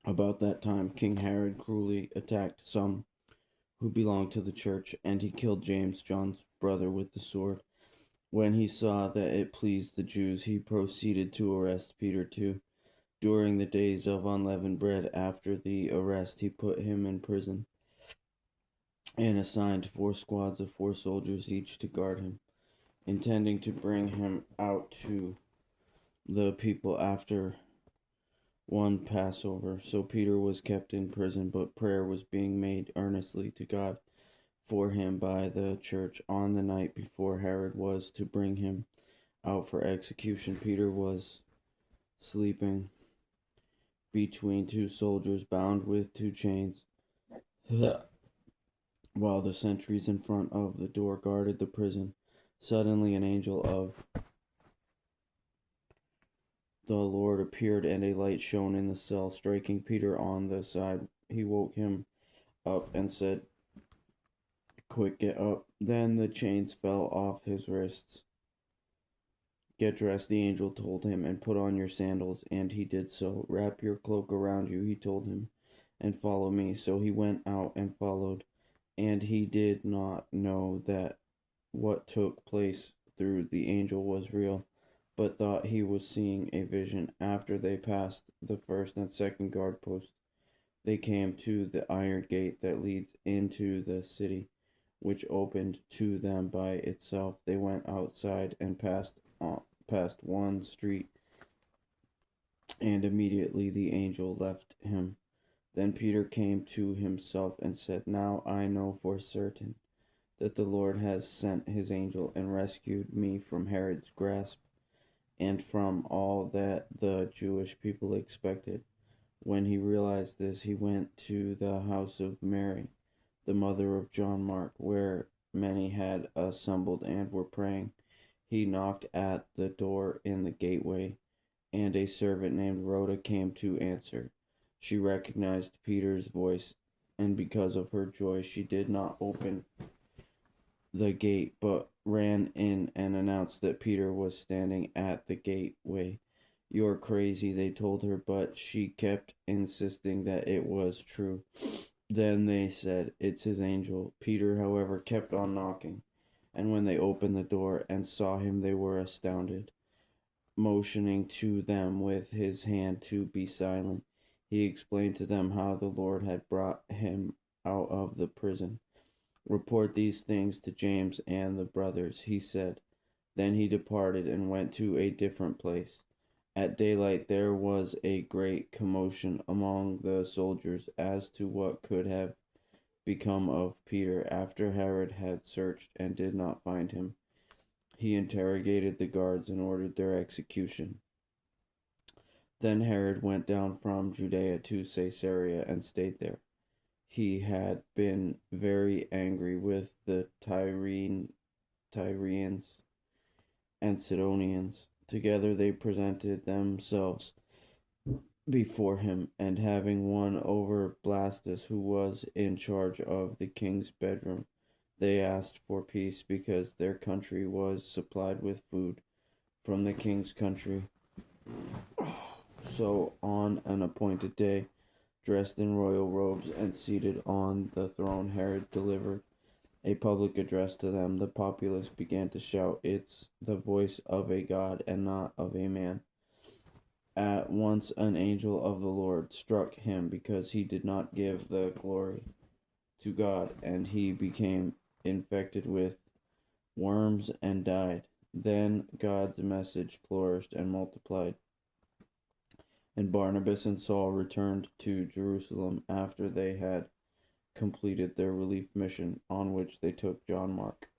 About that time, King Herod cruelly attacked some who belonged to the church, and he killed James, John's brother, with the sword. When he saw that it pleased the Jews, he proceeded to arrest Peter too. During the days of unleavened bread after the arrest, he put him in prison and assigned 4 squads of 4 soldiers each to guard him, intending to bring him out to the people after one Passover. So Peter was kept in prison, but prayer was being made earnestly to God for him by the church. On the night before Herod was to bring him out for execution, Peter was sleeping between 2 soldiers bound with 2 chains, while the sentries in front of the door guarded the prison. Suddenly an angel of the Lord appeared, and a light shone in the cell. Striking Peter on the side, he woke him up and said, "Quick, get up." Then the chains fell off his wrists. "Get dressed," the angel told him, "and put on your sandals." And he did so. "Wrap your cloak around you," he told him, "and follow me." So he went out and followed, and he did not know that what took place through the angel was real, but thought he was seeing a vision. After they passed the first and second guard post, they came to the iron gate that leads into the city, which opened to them by itself. They went outside and past one street, and immediately the angel left him. Then Peter came to himself and said, "Now I know for certain that the Lord has sent his angel and rescued me from Herod's grasp and from all that the Jewish people expected." When he realized this, he went to the house of Mary, the mother of John Mark, where many had assembled and were praying. He knocked at the door in the gateway, and a servant named Rhoda came to answer. She recognized Peter's voice, and because of her joy, she did not open the gate, but ran in and announced that Peter was standing at the gateway. "You're crazy," they told her, but she kept insisting that it was true. Then they said, "It's his angel." Peter, however, kept on knocking, and when they opened the door and saw him, they were astounded. Motioning to them with his hand to be silent, he explained to them how the Lord had brought him out of the prison. "Report these things to James and the brothers," he said. Then he departed and went to a different place. At daylight there was a great commotion among the soldiers as to what could have become of Peter. After Herod had searched and did not find him, he interrogated the guards and ordered their execution. Then Herod went down from Judea to Caesarea and stayed there. He had been very angry with the Tyrians and Sidonians. Together they presented themselves before him, and having won over Blastus, who was in charge of the king's bedroom, they asked for peace because their country was supplied with food from the king's country. So on an appointed day, dressed in royal robes and seated on the throne, Herod delivered a public address to them. The populace began to shout, "It's the voice of a god and not of a man." At once an angel of the Lord struck him because he did not give the glory to God, and he became infected with worms and died. Then God's message flourished and multiplied, and Barnabas and Saul returned to Jerusalem after they had completed their relief mission, on which they took John Mark.